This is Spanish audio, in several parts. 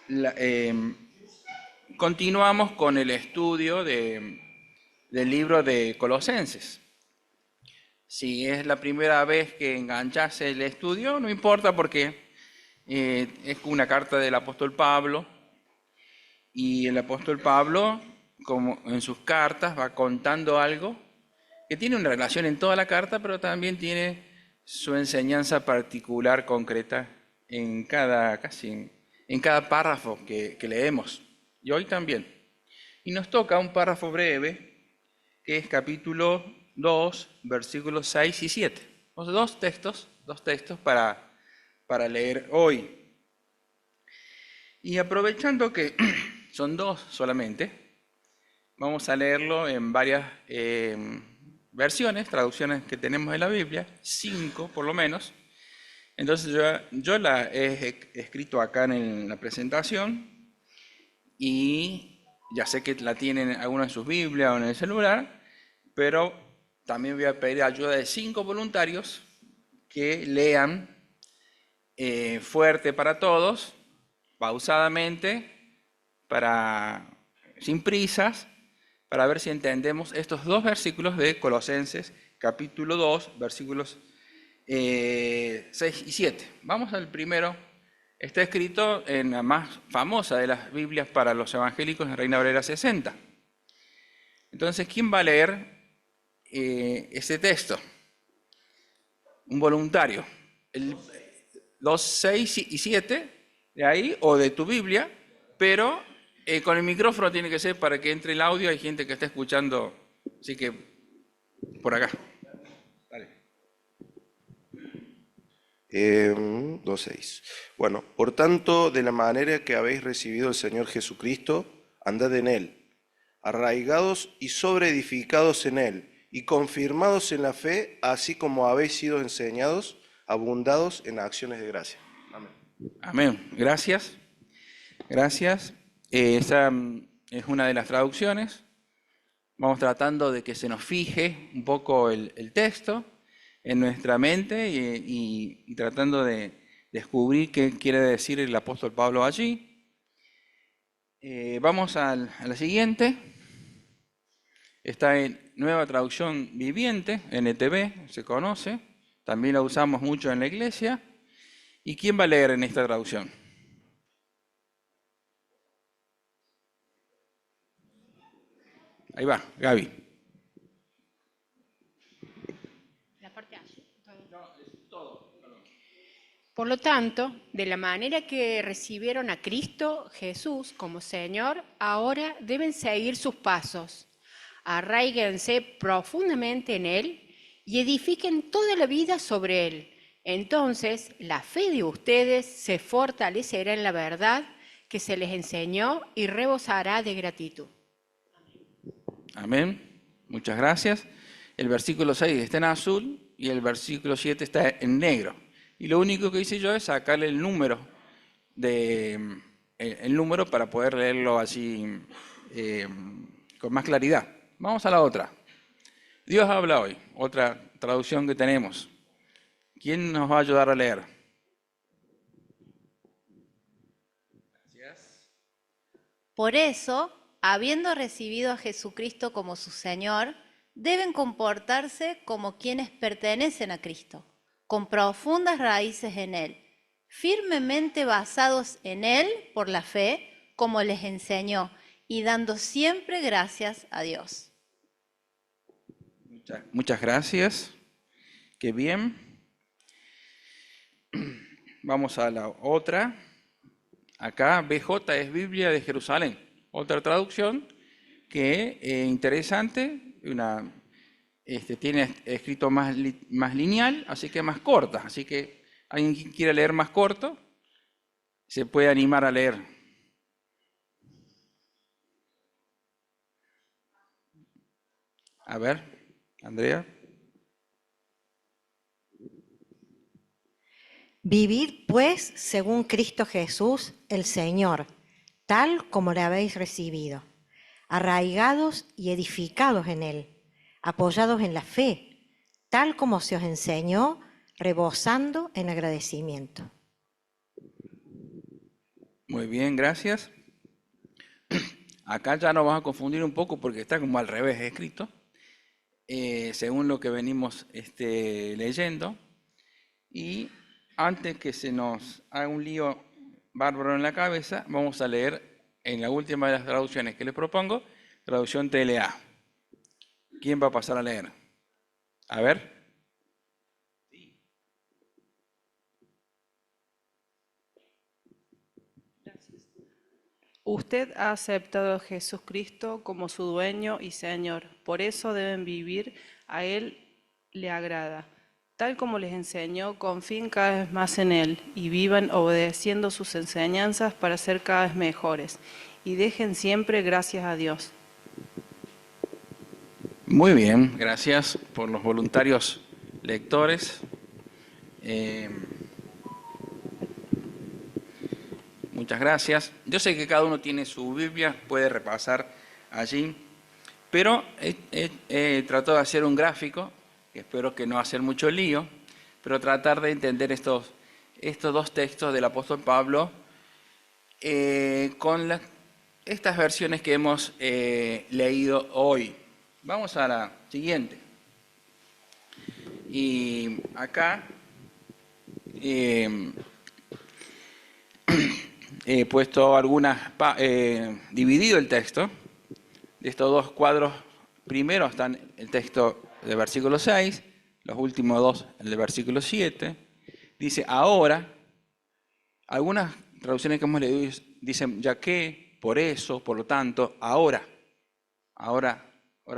La- continuamos con el estudio del libro de Colosenses. Si es la primera vez que enganchas el estudio, no importa porque es una carta del apóstol Pablo y el apóstol Pablo, como en sus cartas, va contando algo que tiene una relación en toda la carta, pero también tiene su enseñanza particular, concreta, en cada párrafo que leemos. Y hoy también. Y nos toca un párrafo breve, que es capítulo 2, versículos 6 y 7. O sea, dos textos para leer hoy. Y aprovechando que son dos solamente, vamos a leerlo en varias versiones, traducciones que tenemos de la Biblia, 5 por lo menos. Entonces yo la he escrito acá en la presentación y ya sé que la tienen algunos en sus Biblias o en el celular, pero también voy a pedir ayuda de 5 voluntarios que lean fuerte para todos, pausadamente, sin prisas, para ver si entendemos estos dos versículos de Colosenses, capítulo 2, versículos 6 y 7. Vamos al primero. Está escrito en la más famosa de las Biblias para los evangélicos, en Reina Valera 60. Entonces, ¿quién va a leer ese texto? Un voluntario. Los 6 y 7 de ahí o de tu Biblia, pero con el micrófono tiene que ser para que entre el audio. Hay gente que está escuchando, así que por acá. Dale. 2:6. Bueno, por tanto, de la manera que habéis recibido el Señor Jesucristo, andad en Él, arraigados y sobreedificados en Él, y confirmados en la fe, así como habéis sido enseñados, abundados en acciones de gracia. Amén. Amén. Gracias. Gracias. Esa es una de las traducciones. Vamos tratando de que se nos fije un poco el texto en nuestra mente y tratando de descubrir qué quiere decir el apóstol Pablo allí. Vamos a la siguiente. Está en Nueva Traducción Viviente, NTV, se conoce. También la usamos mucho en la iglesia. ¿Y quién va a leer en esta traducción? Ahí va, Gaby. La parte A. Por lo tanto, de la manera que recibieron a Cristo Jesús como Señor, ahora deben seguir sus pasos. Arraíguense profundamente en Él y edifiquen toda la vida sobre Él. Entonces, la fe de ustedes se fortalecerá en la verdad que se les enseñó y rebosará de gratitud. Amén. Muchas gracias. El versículo 6 está en azul y el versículo 7 está en negro. Y lo único que hice yo es sacarle el número para poder leerlo así con más claridad. Vamos a la otra. Dios habla hoy, otra traducción que tenemos. ¿Quién nos va a ayudar a leer? Gracias. Por eso, habiendo recibido a Jesucristo como su Señor, deben comportarse como quienes pertenecen a Cristo, con profundas raíces en Él, firmemente basados en Él por la fe, como les enseñó, y dando siempre gracias a Dios. Muchas gracias. Qué bien. Vamos a la otra. Acá BJ es Biblia de Jerusalén. Otra traducción que interesante, tiene escrito más lineal, así que más corta. Así que alguien que quiera leer más corto, se puede animar a leer. A ver, Andrea. Vivid pues según Cristo Jesús, el Señor, tal como le habéis recibido, arraigados y edificados en Él, apoyados en la fe, tal como se os enseñó, rebosando en agradecimiento. Muy bien, gracias. Acá ya nos vamos a confundir un poco porque está como al revés escrito, según lo que venimos leyendo. Y antes que se nos haga un lío bárbaro en la cabeza, vamos a leer en la última de las traducciones que les propongo, traducción TLA. ¿Quién va a pasar a leer? A ver. Usted ha aceptado a Jesucristo como su dueño y Señor, por eso deben vivir, a Él le agrada. Tal como les enseñó, confíen cada vez más en Él y vivan obedeciendo sus enseñanzas para ser cada vez mejores. Y dejen siempre gracias a Dios. Muy bien, gracias por los voluntarios lectores. Muchas gracias. Yo sé que cada uno tiene su Biblia, puede repasar allí, pero he tratado de hacer un gráfico, que espero que no hacer mucho lío, pero tratar de entender estos dos textos del apóstol Pablo con estas versiones que hemos leído hoy. Vamos a la siguiente. Y acá he puesto dividido el texto. De estos dos cuadros, primero están el texto del versículo 6, los últimos dos, el del versículo 7. Dice, ahora, algunas traducciones que hemos leído dicen, ya que, por eso, por lo tanto, ahora. Ahora,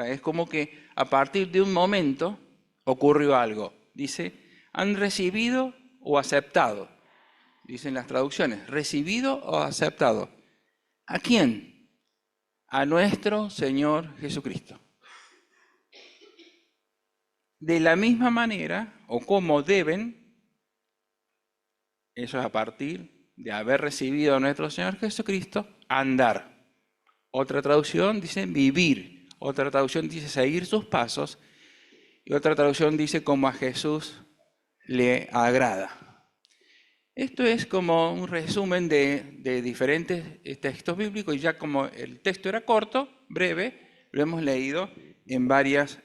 es como que a partir de un momento ocurrió algo. Dice, han recibido o aceptado. Dicen las traducciones, recibido o aceptado. ¿A quién? A nuestro Señor Jesucristo. De la misma manera, o como deben, eso es a partir de haber recibido a nuestro Señor Jesucristo, andar. Otra traducción dice vivir. Otra traducción dice seguir sus pasos. Y otra traducción dice como a Jesús le agrada. Esto es como un resumen de diferentes textos bíblicos, y ya como el texto era corto, breve, lo hemos leído en varias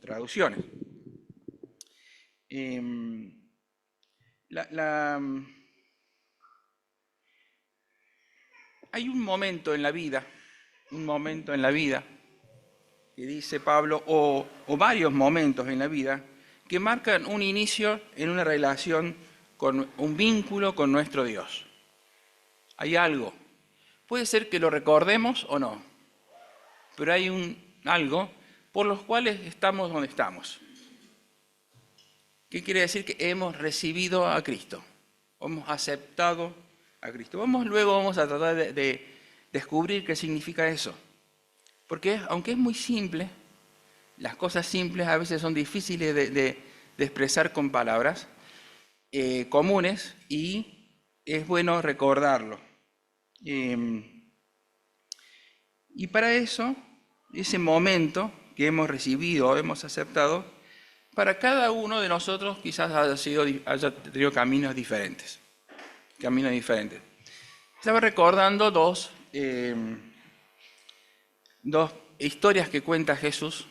traducciones. Hay un momento en la vida, que dice Pablo, o varios momentos en la vida, que marcan un inicio en una relación, con un vínculo con nuestro Dios. Hay algo. Puede ser que lo recordemos o no, pero hay algo por los cuales estamos donde estamos. ¿Qué quiere decir? Que hemos recibido a Cristo, hemos aceptado a Cristo. Luego vamos a tratar de descubrir qué significa eso. Porque aunque es muy simple, las cosas simples a veces son difíciles de expresar con palabras comunes, y es bueno recordarlo. Y para eso, ese momento que hemos recibido, hemos aceptado, para cada uno de nosotros quizás haya tenido caminos diferentes. Estaba recordando dos historias que cuenta Jesús.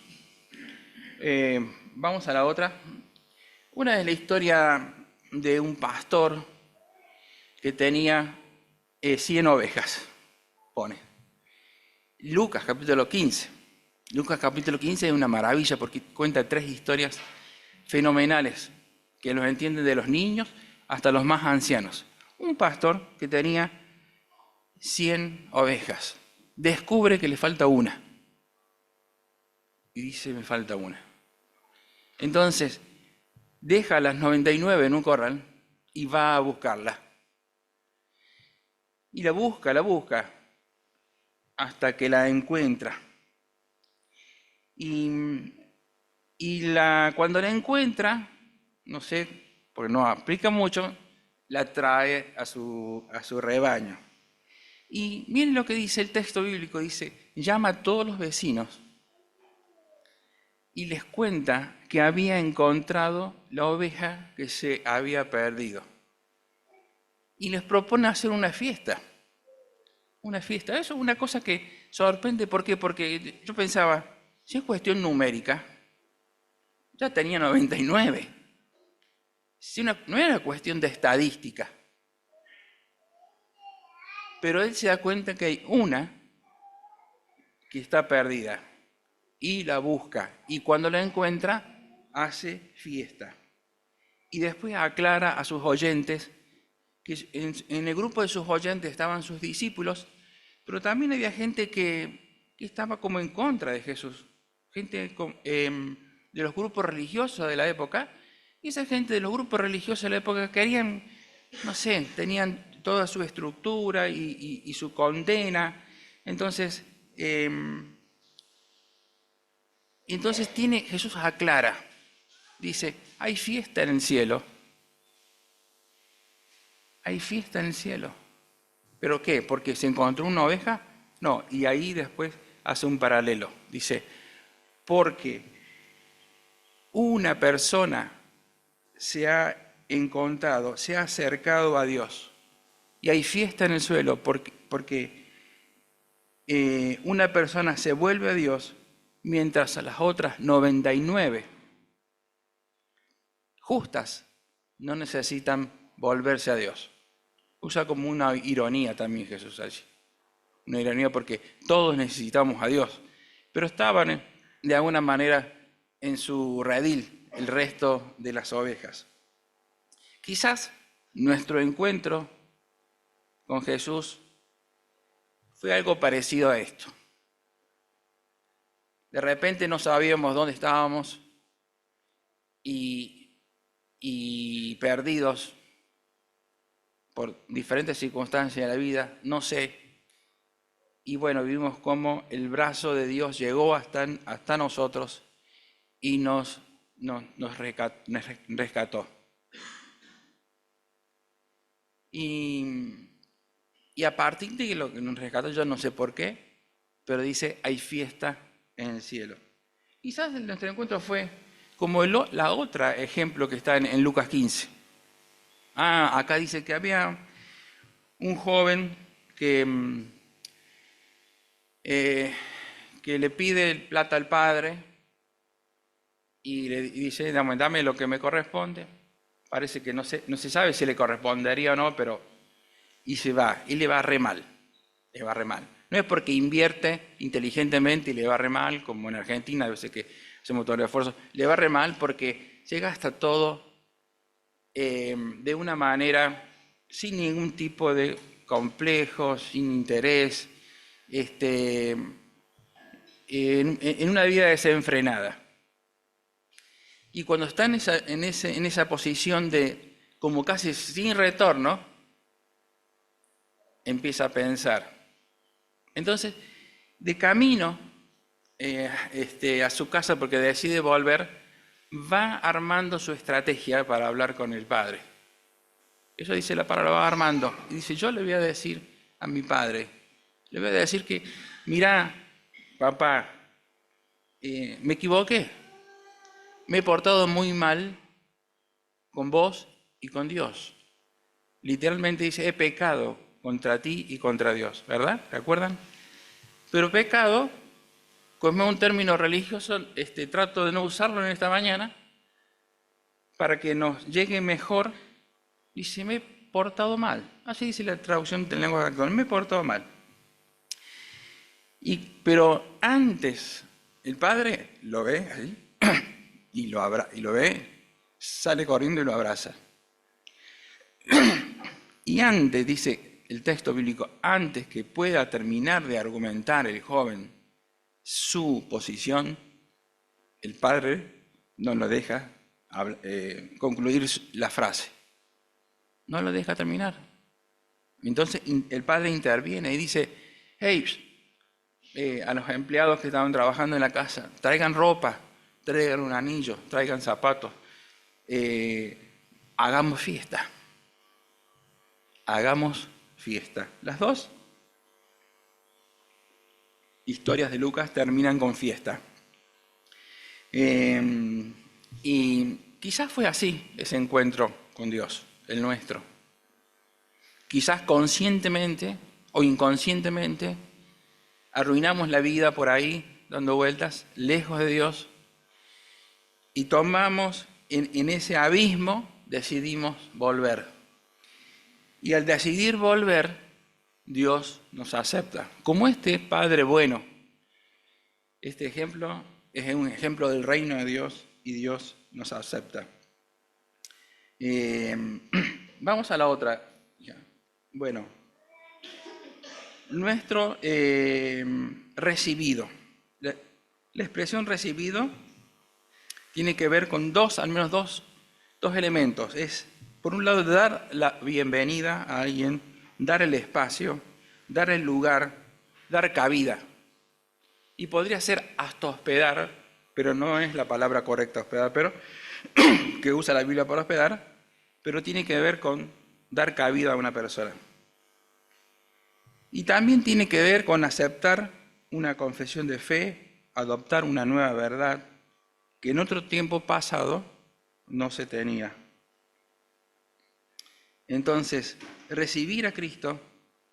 Vamos a la otra. Una es la historia de un pastor que tenía 100 ovejas, pone. Lucas capítulo 15. Lucas capítulo 15 es una maravilla porque cuenta 3 historias fenomenales que los entienden de los niños hasta los más ancianos. Un pastor que tenía 100 ovejas descubre que le falta una. Y dice, me falta una. Entonces, deja las 99 en un corral y va a buscarla. Y la busca, hasta que la encuentra. Cuando la encuentra, no sé, porque no aplica mucho, la trae a su rebaño. Y miren lo que dice el texto bíblico, dice, llama a todos los vecinos y les cuenta que había encontrado la oveja que se había perdido. y les propone hacer una fiesta. Una fiesta. Eso es una cosa que sorprende. ¿Por qué? Porque yo pensaba, si es cuestión numérica, ya tenía 99. Si no era cuestión de estadística. Pero él se da cuenta que hay una que está perdida y la busca. Y cuando la encuentra, hace fiesta. Y después aclara a sus oyentes que en el grupo de sus oyentes estaban sus discípulos, pero también había gente que estaba como en contra de Jesús, gente de los grupos religiosos de la época, y esa gente de los grupos religiosos de la época querían, no sé, tenían toda su estructura y su condena. Entonces Jesús aclara, dice, hay fiesta en el cielo. Hay fiesta en el cielo. ¿Pero qué? ¿Porque se encontró una oveja? No, y ahí después hace un paralelo. Dice, porque una persona se ha encontrado, se ha acercado a Dios. Y hay fiesta en el cielo porque una persona se vuelve a Dios mientras a las otras 99 justas no necesitan volverse a Dios. Usa como una ironía también Jesús allí. Una ironía porque todos necesitamos a Dios, pero estaban de alguna manera en su redil el resto de las ovejas. Quizás nuestro encuentro con Jesús fue algo parecido a esto. De repente no sabíamos dónde estábamos y perdidos por diferentes circunstancias de la vida, no sé. Y bueno, vimos cómo el brazo de Dios llegó hasta nosotros y nos rescató. Y a partir de lo que nos rescató, yo no sé por qué, pero dice, hay fiesta en el cielo. Quizás nuestro encuentro fue como la otra ejemplo que está en Lucas 15. Acá dice que había un joven que le pide plata al padre y le dice, dame lo que me corresponde. Parece que no se sabe si le correspondería o no, pero y se va, y le va re mal. Le va re mal. No es porque invierte inteligentemente y le va re mal, como en Argentina, a veces que hacemos todo el esfuerzo, le va re mal porque se gasta todo de una manera sin ningún tipo de complejo, sin interés, en una vida desenfrenada. Y cuando está en esa posición de como casi sin retorno, empieza a pensar. Entonces, de camino a su casa, porque decide volver, va armando su estrategia para hablar con el padre. Eso dice la palabra, va armando. Y dice, yo le voy a decir a mi padre, le voy a decir que, mirá, papá, me equivoqué. Me he portado muy mal con vos y con Dios. Literalmente dice, he pecado contra ti y contra Dios, ¿verdad? ¿Recuerdan? Pero pecado, como es un término religioso, trato de no usarlo en esta mañana, para que nos llegue mejor. Dice, me he portado mal. Así dice la traducción del lenguaje actual, me he portado mal. Pero antes, el padre lo ve ahí, y lo ve, sale corriendo y lo abraza. Y antes, dice el texto bíblico, antes que pueda terminar de argumentar el joven su posición, el padre no lo deja concluir la frase. No lo deja terminar. Entonces el padre interviene y dice, hey, a los empleados que estaban trabajando en la casa, traigan ropa, traigan un anillo, traigan zapatos, hagamos fiesta. Hagamos fiesta. Las dos historias de Lucas terminan con fiesta. Y quizás fue así ese encuentro con Dios, el nuestro. quizás conscientemente o inconscientemente, arruinamos la vida por ahí, dando vueltas, lejos de Dios, y tomamos en ese abismo, decidimos volver. Y al decidir volver, Dios nos acepta. Como este Padre bueno. Este ejemplo es un ejemplo del reino de Dios y Dios nos acepta. Vamos a la otra. Bueno, nuestro recibido. La expresión recibido tiene que ver con al menos dos elementos. Es, por un lado, dar la bienvenida a alguien, dar el espacio, dar el lugar, dar cabida. Y podría ser hasta hospedar, pero no es la palabra correcta hospedar, pero que usa la Biblia para hospedar, pero tiene que ver con dar cabida a una persona. Y también tiene que ver con aceptar una confesión de fe, adoptar una nueva verdad que en otro tiempo pasado no se tenía. Entonces, recibir a Cristo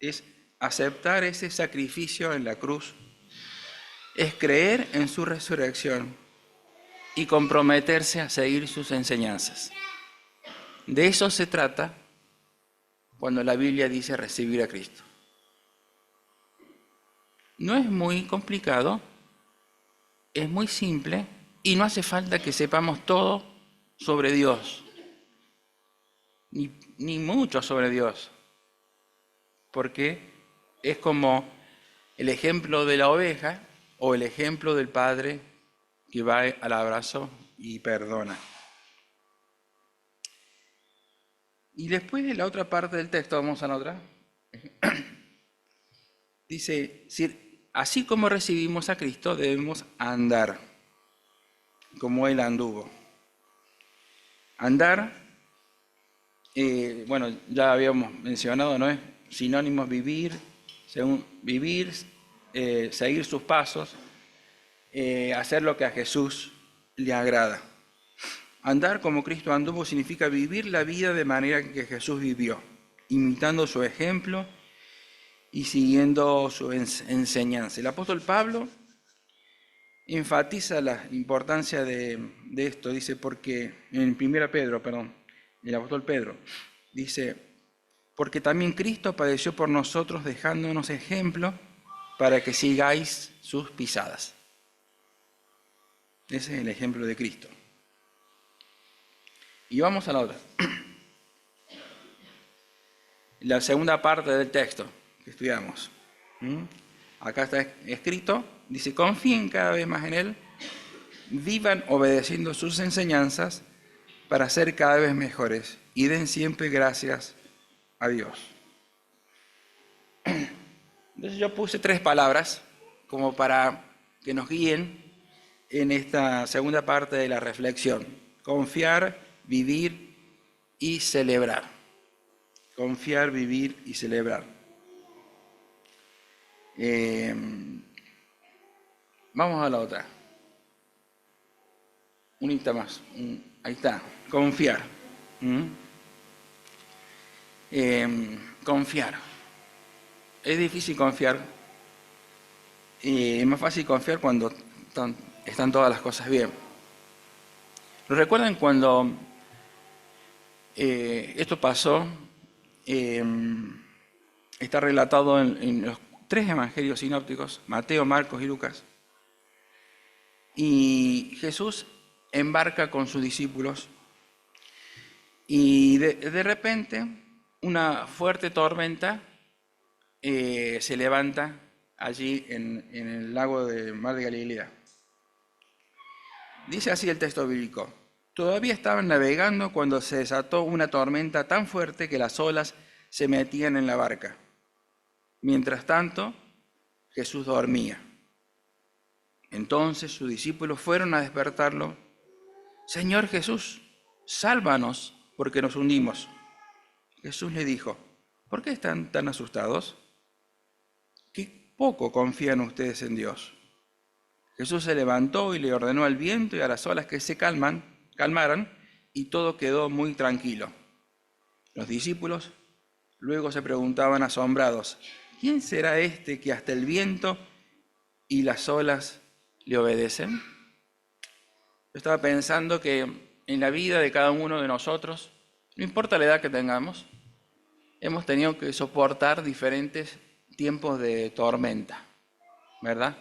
es aceptar ese sacrificio en la cruz, es creer en su resurrección y comprometerse a seguir sus enseñanzas. De eso se trata cuando la Biblia dice recibir a Cristo. No es muy complicado, es muy simple y no hace falta que sepamos todo sobre Dios, ni mucho sobre Dios, porque es como el ejemplo de la oveja o el ejemplo del padre que va al abrazo y perdona. Y después de la otra parte del texto, vamos a la otra, dice, así como recibimos a Cristo, debemos andar como Él anduvo. Andar, bueno, ya habíamos mencionado, ¿no? Es sinónimo vivir, según vivir, seguir sus pasos, hacer lo que a Jesús le agrada. Andar como Cristo anduvo significa vivir la vida de manera que Jesús vivió, imitando su ejemplo y siguiendo su enseñanza. El apóstol Pablo enfatiza la importancia de esto, dice, porque en 1 Pedro, el apóstol Pedro, dice, porque también Cristo padeció por nosotros dejándonos ejemplo para que sigáis sus pisadas. Ese es el ejemplo de Cristo. Y vamos a la otra. La segunda parte del texto que estudiamos. Acá está escrito, dice, confíen cada vez más en Él, vivan obedeciendo sus enseñanzas para ser cada vez mejores y den siempre gracias a Dios. Entonces yo puse 3 palabras como para que nos guíen en esta segunda parte de la reflexión. Confiar, vivir y celebrar. Confiar, vivir y celebrar. Vamos a la otra. Unita más. Ahí está. Confiar. Confiar. Es difícil confiar. Es más fácil confiar cuando están todas las cosas bien. ¿Lo recuerdan cuando esto pasó? Está relatado en los 3 evangelios sinópticos, Mateo, Marcos y Lucas. Y Jesús embarca con sus discípulos y de repente una fuerte tormenta se levanta allí en el lago de Mar de Galilea. Dice así el texto bíblico: todavía estaban navegando cuando se desató una tormenta tan fuerte que las olas se metían en la barca. Mientras tanto, Jesús dormía. Entonces sus discípulos fueron a despertarlo. Señor Jesús, sálvanos, porque nos hundimos. Jesús le dijo: ¿por qué están tan asustados? Qué poco confían ustedes en Dios. Jesús se levantó y le ordenó al viento y a las olas que se calmaran, y todo quedó muy tranquilo. Los discípulos Luego se preguntaban asombrados, ¿quién será este que hasta el viento y las olas le obedecen? Yo estaba pensando que en la vida de cada uno de nosotros, no importa la edad que tengamos, hemos tenido que soportar diferentes tiempos de tormenta, ¿verdad?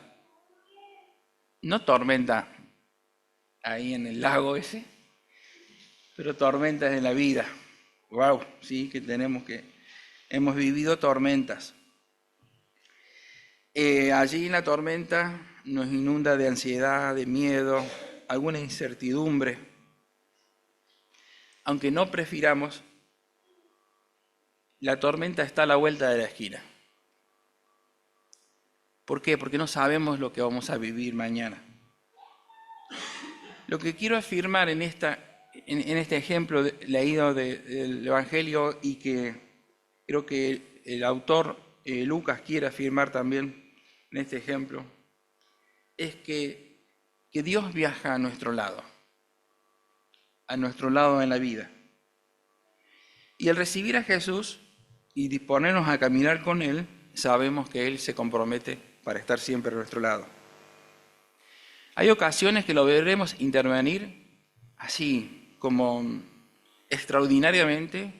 No tormenta ahí en el lago ese, pero tormentas en la vida. Wow, sí, hemos vivido tormentas. Allí en la tormenta nos inunda de ansiedad, de miedo, alguna incertidumbre. Aunque no prefiramos, la tormenta está a la vuelta de la esquina. ¿Por qué? Porque no sabemos lo que vamos a vivir mañana. Lo que quiero afirmar en este ejemplo leído del Evangelio y que creo que el autor Lucas quiere afirmar también en este ejemplo, es que Dios viaja a nuestro lado en la vida. Y al recibir a Jesús y disponernos a caminar con Él, sabemos que Él se compromete para estar siempre a nuestro lado. Hay ocasiones que lo veremos intervenir así, como extraordinariamente,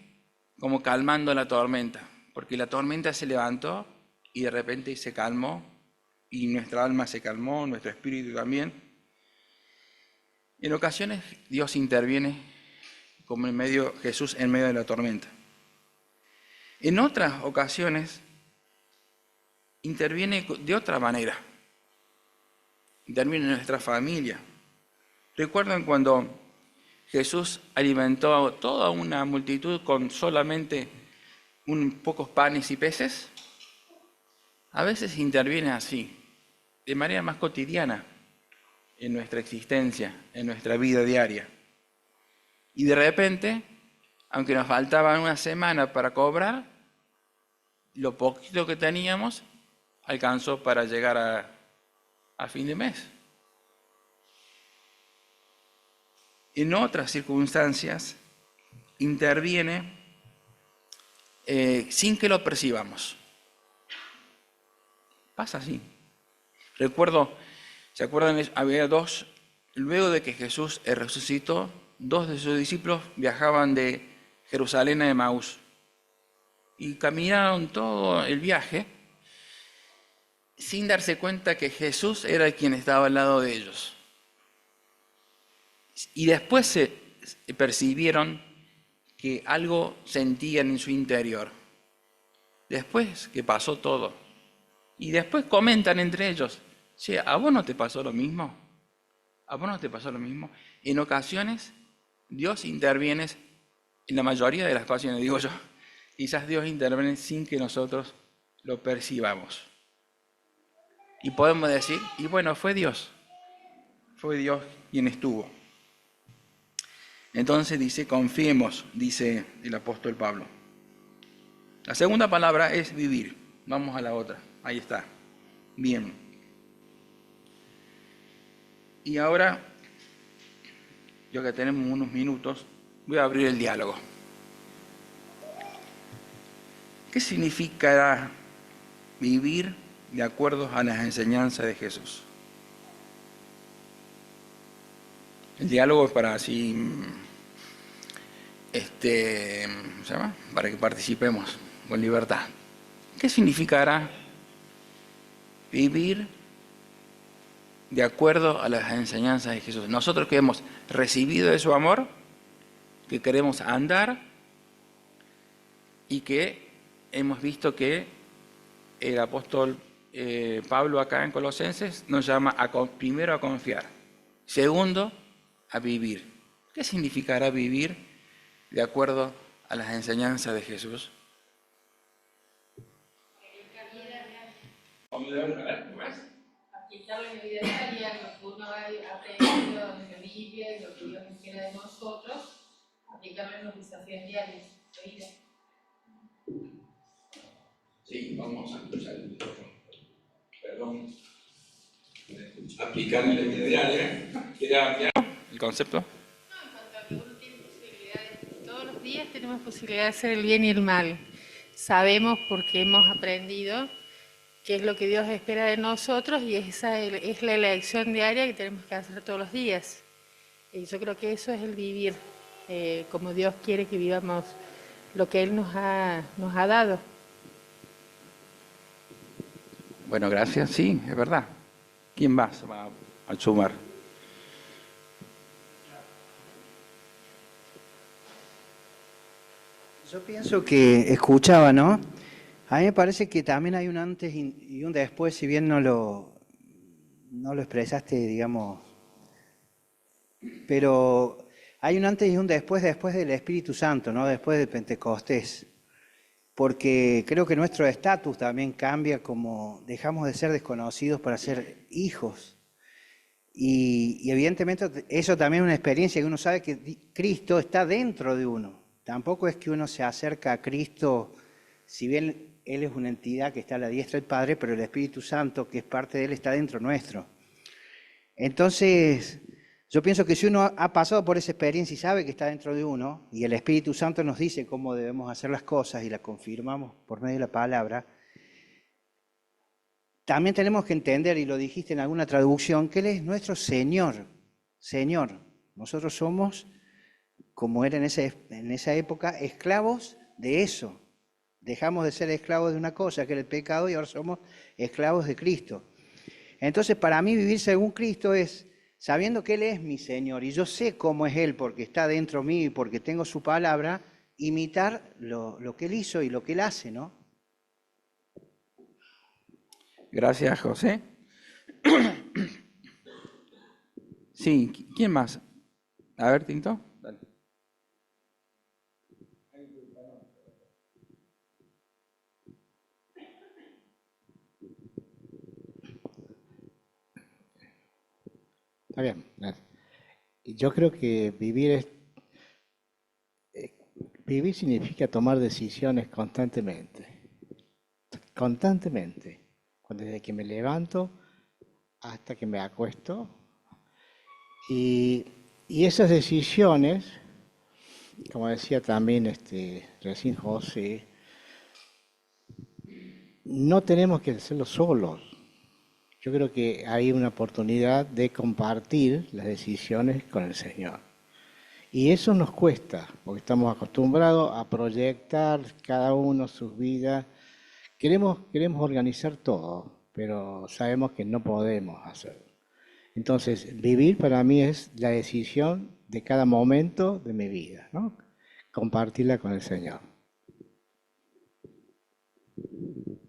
como calmando la tormenta, porque la tormenta se levantó y de repente se calmó, y nuestra alma se calmó, nuestro espíritu también. En ocasiones Dios interviene como Jesús en medio de la tormenta. En otras ocasiones interviene de otra manera. Interviene en nuestra familia. ¿Recuerdan cuando Jesús alimentó a toda una multitud con solamente pocos panes y peces? A veces interviene así, de manera más cotidiana en nuestra existencia, en nuestra vida diaria. Y de repente, aunque nos faltaba una semana para cobrar, lo poquito que teníamos alcanzó para llegar a fin de mes. En otras circunstancias, interviene sin que lo percibamos. Pasa así. Recuerdo, ¿se acuerdan? Había luego de que Jesús resucitó, 2 de sus discípulos viajaban de Jerusalén a Emaús y caminaron todo el viaje sin darse cuenta que Jesús era quien estaba al lado de ellos. Y después se percibieron que algo sentían en su interior. Después que pasó todo. Y después comentan entre ellos, che, ¿a vos no te pasó lo mismo? ¿A vos no te pasó lo mismo? En ocasiones Dios interviene, en la mayoría de las ocasiones digo yo, quizás Dios interviene sin que nosotros lo percibamos. Y podemos decir, y bueno, fue Dios quien estuvo. Entonces dice, confiemos, dice el apóstol Pablo. La segunda palabra es vivir. Vamos a la otra, ahí está. Bien. Y ahora, ya que tenemos unos minutos, voy a abrir el diálogo. ¿Qué significará vivir de acuerdo a las enseñanzas de Jesús? El diálogo es para así, ¿cómo se llama? Para que participemos con libertad. ¿Qué significará vivir de acuerdo a las enseñanzas de Jesús? Nosotros que hemos recibido de su amor, que queremos andar y que hemos visto que el apóstol Pablo acá en Colosenses nos llama primero a confiar, segundo a vivir. ¿Qué significará vivir de acuerdo a las enseñanzas de Jesús? Aplicarlo en la vida diaria, lo que uno ha aprendido en la Biblia y lo que Dios espera de nosotros, aplicarlo en los desafíos diarios de vida. Sí, vamos a escuchar perdón. Aplicar en la vida diaria. ¿Quiere ampliar el concepto? No, en cuanto a que uno tiene posibilidades, todos los días tenemos posibilidad de hacer el bien y el mal. sabemos porque hemos aprendido qué es lo que Dios espera de nosotros y esa es la elección diaria que tenemos que hacer todos los días. Y yo creo que eso es el vivir como Dios quiere que vivamos lo que Él nos ha dado. Bueno, gracias. Sí, es verdad. ¿Quién más va a sumar? Yo pienso que escuchaba, ¿no? A mí me parece que también hay un antes y un después, si bien no lo expresaste, digamos, pero hay un antes y un después del Espíritu Santo, ¿no? Después de Pentecostés. Porque creo que nuestro estatus también cambia, como dejamos de ser desconocidos para ser hijos. Y evidentemente eso también es una experiencia que uno sabe que Cristo está dentro de uno. Tampoco es que uno se acerca a Cristo, si bien Él es una entidad que está a la diestra del Padre, pero el Espíritu Santo, que es parte de Él, está dentro nuestro. Entonces, yo pienso que si uno ha pasado por esa experiencia y sabe que está dentro de uno, y el Espíritu Santo nos dice cómo debemos hacer las cosas y las confirmamos por medio de la palabra, también tenemos que entender, y lo dijiste en alguna traducción, que Él es nuestro Señor. Señor. Nosotros somos, como era en esa época, esclavos de eso. Dejamos de ser esclavos de una cosa, que era el pecado, y ahora somos esclavos de Cristo. Entonces, para mí vivir según Cristo es sabiendo que Él es mi Señor, y yo sé cómo es Él, porque está dentro mío y porque tengo su palabra, imitar lo que Él hizo y lo que Él hace, ¿no? Gracias, José. Sí, ¿quién más? A ver, Tinto. Dale. Está bien. Yo creo que vivir significa tomar decisiones constantemente. Constantemente. Desde que me levanto hasta que me acuesto. Y esas decisiones, como decía también recién José, no tenemos que hacerlo solos. Yo creo que hay una oportunidad de compartir las decisiones con el Señor. Y eso nos cuesta, porque estamos acostumbrados a proyectar cada uno sus vidas. Queremos organizar todo, pero sabemos que no podemos hacerlo. Entonces, vivir para mí es la decisión de cada momento de mi vida, ¿no? Compartirla con el Señor.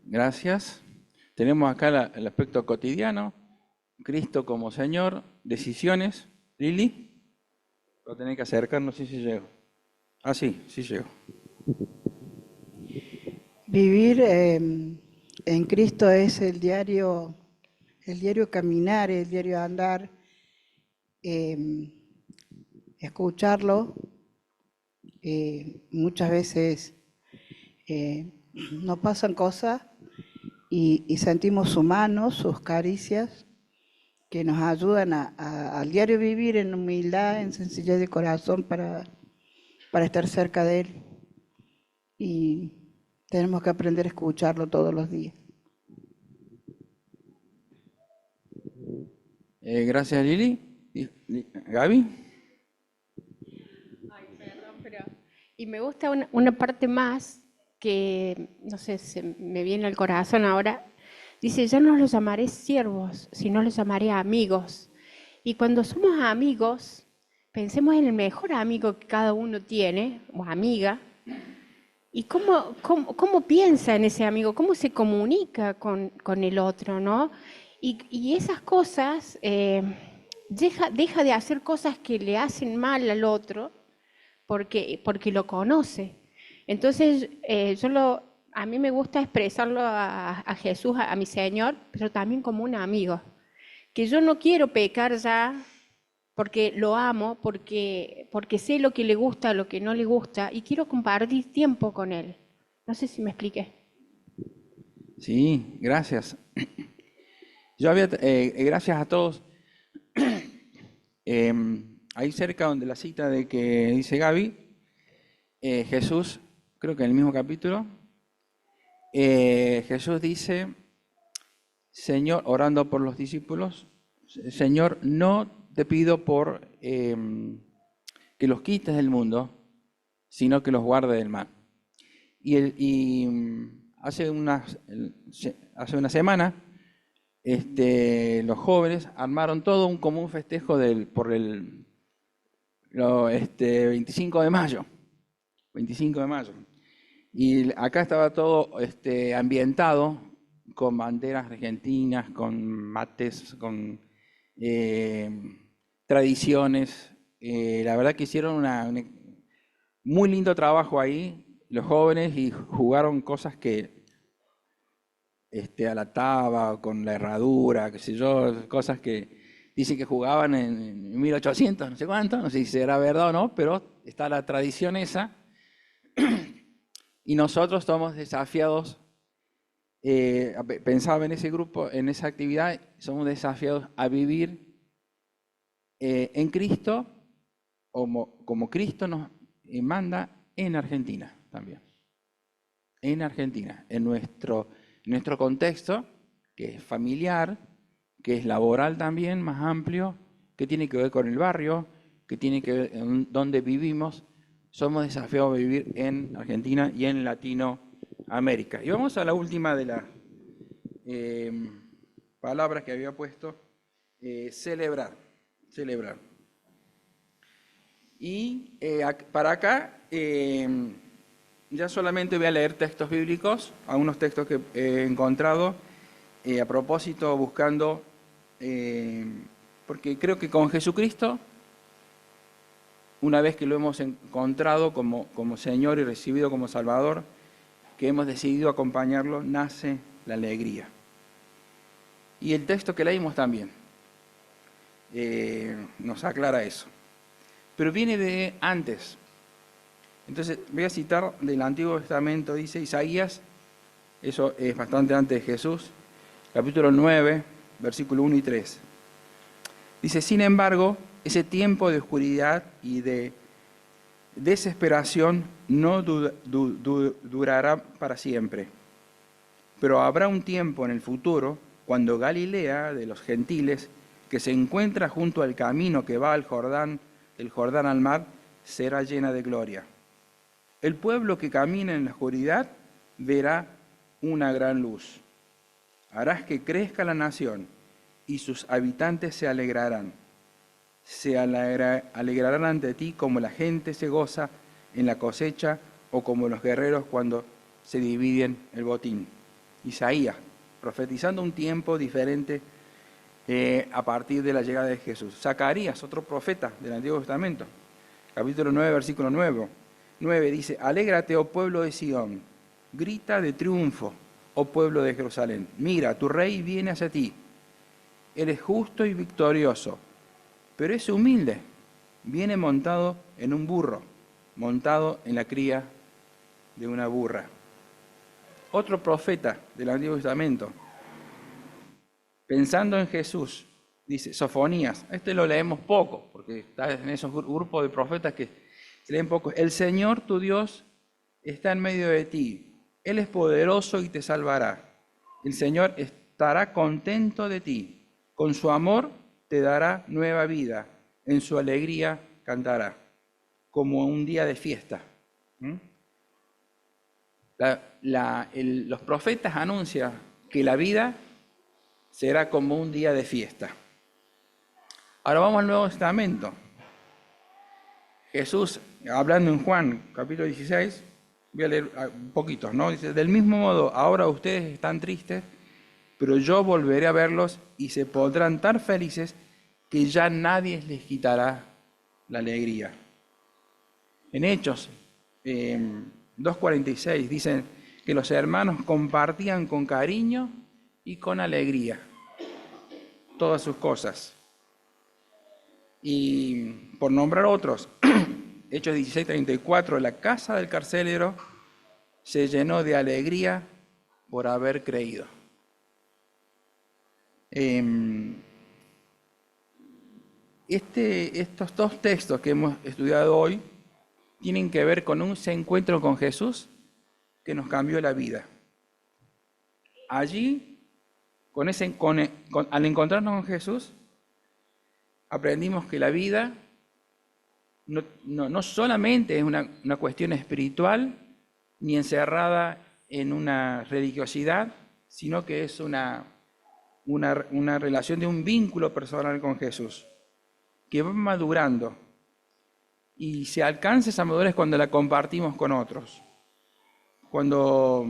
Gracias. Tenemos acá el aspecto cotidiano, Cristo como Señor, decisiones. Lili, lo tenés que acercar, no sé si llego. Ah, sí llego. Vivir en Cristo es el diario caminar, el diario andar, escucharlo. Muchas veces nos pasan cosas y sentimos sus manos, sus caricias, que nos ayudan al diario vivir en humildad, en sencillez de corazón para estar cerca de Él. Y tenemos que aprender a escucharlo todos los días. Gracias, Lili. Gaby. Ay, perdón, pero... Y me gusta una parte más que, no sé, se me viene al corazón ahora. Dice, yo no los llamaré siervos, sino los llamaré amigos. Y cuando somos amigos, pensemos en el mejor amigo que cada uno tiene, o amiga, y cómo piensa en ese amigo, cómo se comunica con el otro, ¿no? Y esas cosas, deja de hacer cosas que le hacen mal al otro, porque lo conoce. Entonces, a mí me gusta expresarlo a Jesús, a mi Señor, pero también como un amigo. Que yo no quiero pecar ya porque lo amo, porque sé lo que le gusta, lo que no le gusta, y quiero compartir tiempo con Él. No sé si me expliqué. Sí, gracias. Gracias a todos. Ahí cerca donde la cita de que dice Gaby, Jesús, creo que en el mismo capítulo, Jesús dice, Señor, orando por los discípulos, Señor, no te pido por que los quites del mundo, sino que los guarde del mal. Hace una semana, los jóvenes armaron todo un común festejo por el 25 de mayo. 25 de mayo. Y acá estaba todo ambientado con banderas argentinas, con mates, con tradiciones. La verdad que hicieron un muy lindo trabajo ahí, los jóvenes, y jugaron cosas que a la taba, con la herradura, qué sé yo, cosas que dicen que jugaban en 1800, no sé cuánto, no sé si será verdad o no, pero está la tradición esa. Y nosotros estamos desafiados, pensaba en ese grupo, en esa actividad, somos desafiados a vivir en Cristo, como Cristo nos manda en Argentina también. En Argentina, en nuestro contexto, que es familiar, que es laboral también, más amplio, que tiene que ver con el barrio, que tiene que ver en dónde vivimos. Somos desafiados a vivir en Argentina y en Latinoamérica. Y vamos a la última de las palabras que había puesto, celebrar. Y para acá, ya solamente voy a leer textos bíblicos, algunos textos que he encontrado, a propósito buscando, porque creo que con Jesucristo, una vez que lo hemos encontrado como Señor y recibido como Salvador, que hemos decidido acompañarlo, nace la alegría. Y el texto que leímos también nos aclara eso. Pero viene de antes. Entonces voy a citar del Antiguo Testamento, dice Isaías, eso es bastante antes de Jesús, capítulo 9, versículo 1 y 3. Dice, sin embargo, ese tiempo de oscuridad y de desesperación no durará para siempre. Pero habrá un tiempo en el futuro cuando Galilea de los gentiles, que se encuentra junto al camino que va al Jordán, del Jordán al mar, será llena de gloria. El pueblo que camina en la oscuridad verá una gran luz. Harás que crezca la nación y sus habitantes se alegrarán. Se alegrarán ante ti como la gente se goza en la cosecha o como los guerreros cuando se dividen el botín. Isaías, profetizando un tiempo diferente a partir de la llegada de Jesús. Zacarías, otro profeta del Antiguo Testamento, capítulo 9, versículo 9 dice, alégrate, oh pueblo de Sión, grita de triunfo, oh pueblo de Jerusalén. Mira, tu rey viene hacia ti, eres justo y victorioso, pero es humilde, viene montado en un burro, montado en la cría de una burra. Otro profeta del Antiguo Testamento, pensando en Jesús, dice Sofonías, este lo leemos poco, porque está en esos grupos de profetas que se leen poco. El Señor tu Dios está en medio de ti, Él es poderoso y te salvará. El Señor estará contento de ti, con su amor te dará nueva vida, en su alegría cantará, como un día de fiesta. Los profetas anuncian que la vida será como un día de fiesta. Ahora vamos al Nuevo Testamento. Jesús, hablando en Juan, capítulo 16, voy a leer un poquito, ¿no? Dice, del mismo modo, ahora ustedes están tristes, pero yo volveré a verlos y se pondrán tan felices que ya nadie les quitará la alegría. En Hechos 2:46 dicen que los hermanos compartían con cariño y con alegría todas sus cosas. Y por nombrar otros, Hechos 16:34, la casa del carcelero se llenó de alegría por haber creído. Estos dos textos que hemos estudiado hoy tienen que ver con ese encuentro con Jesús que nos cambió la vida. allí, al encontrarnos con Jesús, aprendimos que la vida no solamente es una cuestión espiritual, ni encerrada en una religiosidad, sino que es una relación de un vínculo personal con Jesús, que va madurando. Y se alcanza esa madurez cuando la compartimos con otros. Cuando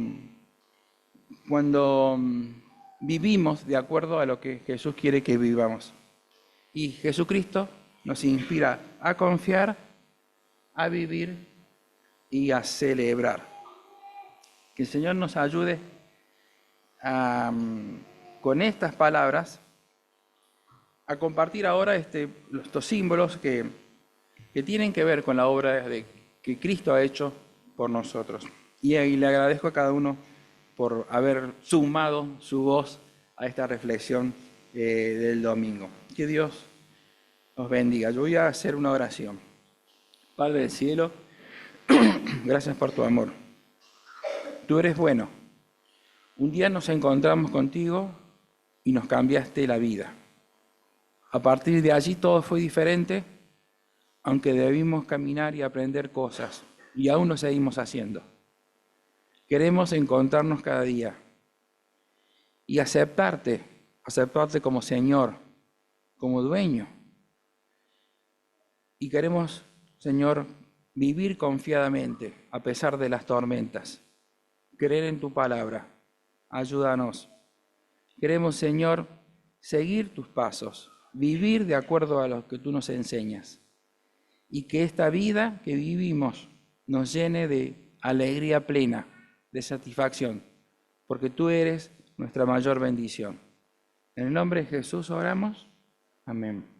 vivimos de acuerdo a lo que Jesús quiere que vivamos. Y Jesucristo nos inspira a confiar, a vivir y a celebrar. Que el Señor nos ayude con estas palabras a compartir ahora estos símbolos que tienen que ver con la obra que Cristo ha hecho por nosotros. Y le agradezco a cada uno por haber sumado su voz a esta reflexión del domingo. Que Dios nos bendiga. Yo voy a hacer una oración. Padre del cielo, gracias por tu amor. Tú eres bueno. Un día nos encontramos contigo y nos cambiaste la vida. A partir de allí todo fue diferente, aunque debimos caminar y aprender cosas, y aún lo seguimos haciendo. Queremos encontrarnos cada día y aceptarte como Señor, como dueño. Y queremos, Señor, vivir confiadamente a pesar de las tormentas, creer en tu palabra. Ayúdanos. Queremos, Señor, seguir tus pasos, vivir de acuerdo a lo que tú nos enseñas. Y que esta vida que vivimos nos llene de alegría plena, de satisfacción, porque tú eres nuestra mayor bendición. En el nombre de Jesús oramos. Amén.